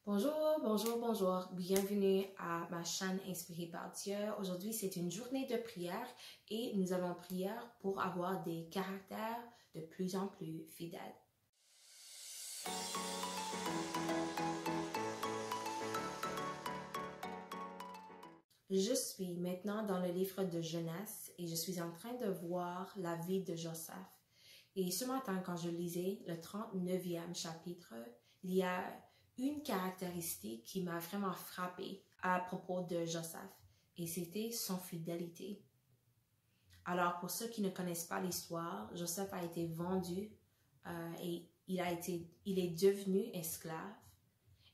Bonjour, bonjour, bonjour. Bienvenue à ma chaîne Inspirée par Dieu. Aujourd'hui, c'est une journée de prière et nous allons prier pour avoir des caractères de plus en plus fidèles. Je suis maintenant dans le livre de Genèse et je suis en train de voir la vie de Joseph. Et ce matin, quand je lisais le 39e chapitre, il y a une caractéristique qui m'a vraiment frappée à propos de Joseph, et c'était son fidélité. Alors, pour ceux qui ne connaissent pas l'histoire, Joseph a été vendu et il est devenu esclave.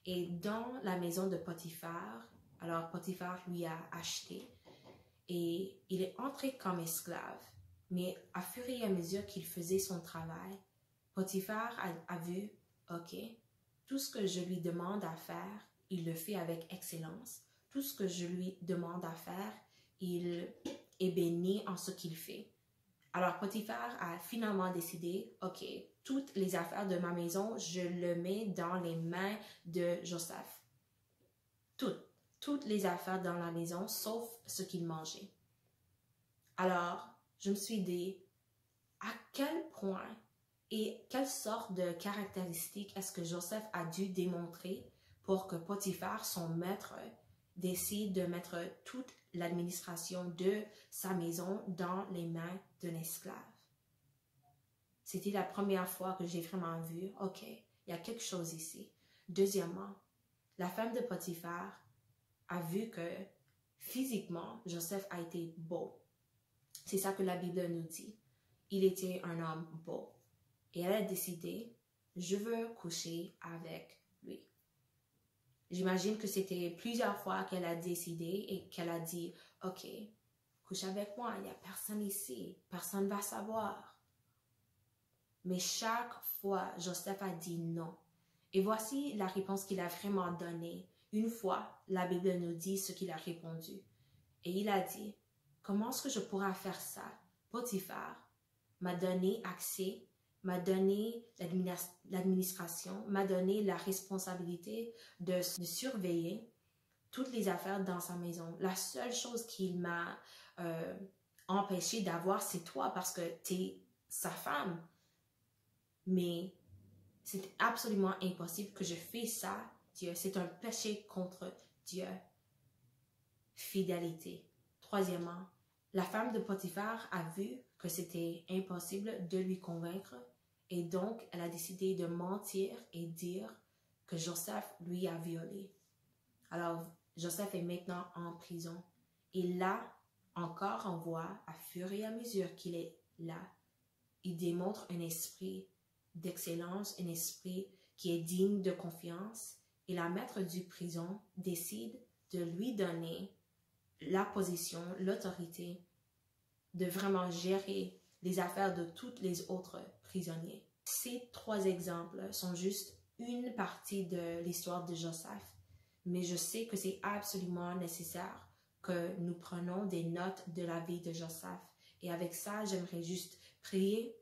Et dans la maison de Potiphar, alors Potiphar lui a acheté et il est entré comme esclave. Mais à fur et à mesure qu'il faisait son travail, Potiphar a vu, ok, tout ce que je lui demande à faire, il le fait avec excellence. Tout ce que je lui demande à faire, il est béni en ce qu'il fait. Alors Potiphar a finalement décidé, ok, toutes les affaires de ma maison, je le mets dans les mains de Joseph. Toutes les affaires dans la maison, sauf ce qu'il mangeait. Alors, je me suis dit, à quel point et quelle sorte de caractéristiques est-ce que Joseph a dû démontrer pour que Potiphar, son maître, décide de mettre toute l'administration de sa maison dans les mains d'un esclave? C'était la première fois que j'ai vraiment vu, ok, il y a quelque chose ici. Deuxièmement, la femme de Potiphar a vu que physiquement, Joseph a été beau. C'est ça que la Bible nous dit. Il était un homme beau. Et elle a décidé, je veux coucher avec lui. J'imagine que c'était plusieurs fois qu'elle a décidé et qu'elle a dit, ok, couche avec moi, il n'y a personne ici, personne ne va savoir. Mais chaque fois, Joseph a dit non. Et voici la réponse qu'il a vraiment donnée. Une fois, la Bible nous dit ce qu'il a répondu. Et il a dit, comment est-ce que je pourrais faire ça? Potiphar m'a donné accès, m'a donné l'administration, m'a donné la responsabilité de surveiller toutes les affaires dans sa maison. La seule chose qu'il m'a empêché d'avoir, c'est toi parce que tu es sa femme. Mais c'est absolument impossible que je fasse ça, Dieu. C'est un péché contre Dieu. Fidélité. Troisièmement, la femme de Potiphar a vu que c'était impossible de lui convaincre et donc elle a décidé de mentir et dire que Joseph lui a violé. Alors, Joseph est maintenant en prison et là, encore on voit à fur et à mesure qu'il est là, il démontre un esprit d'excellence, un esprit qui est digne de confiance et la maître du prison décide de lui donner la position, l'autorité de vraiment gérer les affaires de tous les autres prisonniers. Ces trois exemples sont juste une partie de l'histoire de Joseph, mais je sais que c'est absolument nécessaire que nous prenions des notes de la vie de Joseph. Et avec ça, j'aimerais juste prier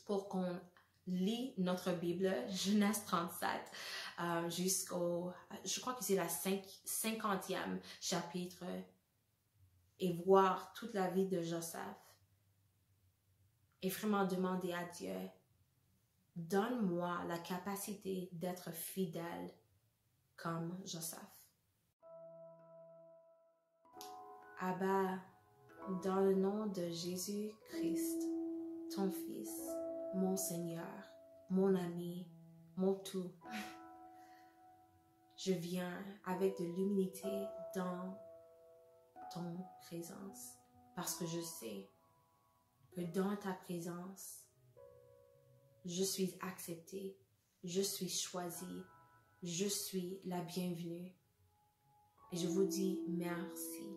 pour qu'on lit notre Bible, Genèse 37, jusqu'au, je crois que c'est la 50e chapitre, et voir toute la vie de Joseph et vraiment demander à Dieu, donne-moi la capacité d'être fidèle comme Joseph. Abba, dans le nom de Jésus-Christ, ton Fils, mon Seigneur, mon ami, mon tout, je viens avec de l'humilité dans ton présence parce que je sais que dans ta présence, je suis acceptée, je suis choisie, je suis la bienvenue. Et je vous dis merci.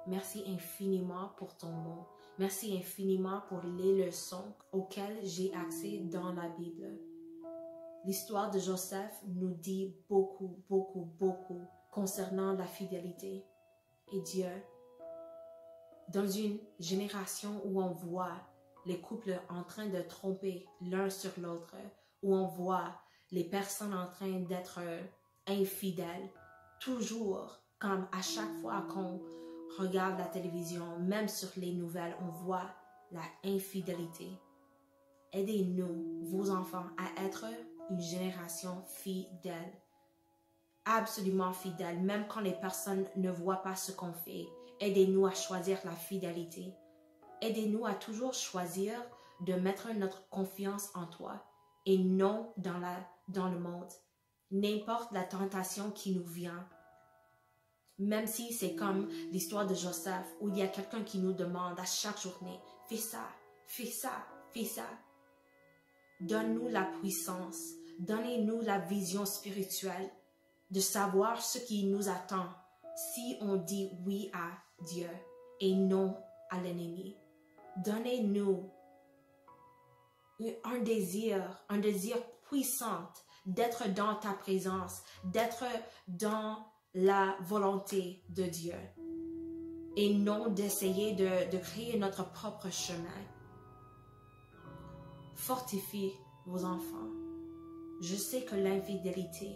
Merci infiniment pour ton nom. Merci infiniment pour les leçons auxquelles j'ai accès dans la Bible. L'histoire de Joseph nous dit beaucoup, beaucoup, beaucoup concernant la fidélité. Et Dieu, dans une génération où on voit les couples en train de tromper l'un sur l'autre, où on voit les personnes en train d'être infidèles. Toujours, comme à chaque fois qu'on regarde la télévision, même sur les nouvelles, on voit la infidélité. Aidez-nous, vos enfants, à être une génération fidèle. Absolument fidèle, même quand les personnes ne voient pas ce qu'on fait. Aidez-nous à choisir la fidélité. Aidez-nous à toujours choisir de mettre notre confiance en toi et non dans le monde. N'importe la tentation qui nous vient, même si c'est comme l'histoire de Joseph, où il y a quelqu'un qui nous demande à chaque journée, fais ça, fais ça, fais ça. Donne-nous la puissance, donnez-nous la vision spirituelle de savoir ce qui nous attend si on dit oui à Dieu et non à l'ennemi. Donnez-nous un désir puissant d'être dans ta présence, d'être dans la volonté de Dieu et non d'essayer de créer notre propre chemin. Fortifie vos enfants. Je sais que l'infidélité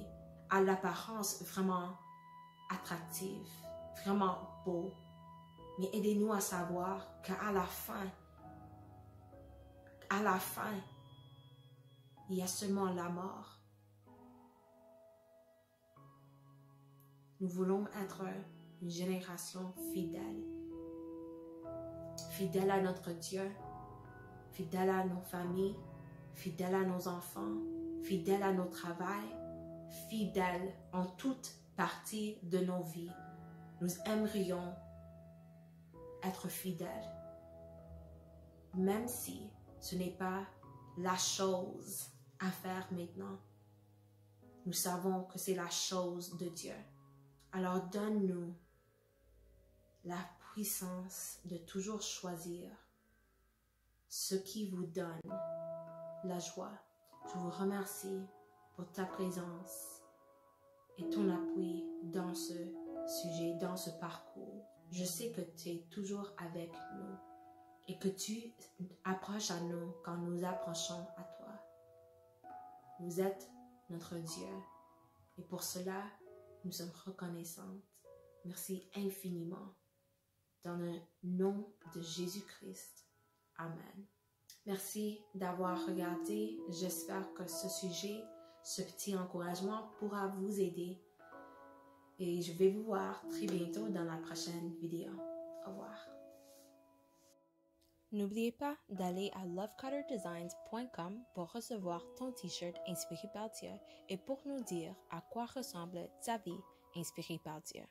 a l'apparence vraiment attractive, vraiment beau, mais aidez-nous à savoir qu'à la fin, il y a seulement la mort. Nous voulons être une génération fidèle. Fidèle à notre Dieu, fidèle à nos familles, fidèle à nos enfants, fidèle à nos travails, fidèle en toute partie de nos vies. Nous aimerions être fidèles, même si ce n'est pas la chose à faire maintenant. Nous savons que c'est la chose de Dieu. Alors donne-nous la puissance de toujours choisir ce qui vous donne la joie. Je vous remercie pour ta présence et ton appui dans ce sujet, dans ce parcours. Je sais que tu es toujours avec nous et que tu approches à nous quand nous approchons à toi. Vous êtes notre Dieu et pour cela, nous sommes reconnaissantes. Merci infiniment. Dans le nom de Jésus-Christ. Amen. Merci d'avoir regardé. J'espère que ce sujet, ce petit encouragement pourra vous aider. Et je vais vous voir très bientôt dans la prochaine vidéo. Au revoir. N'oubliez pas d'aller à lovecutterdesigns.com pour recevoir ton t-shirt inspiré par Dieu et pour nous dire à quoi ressemble ta vie inspirée par Dieu.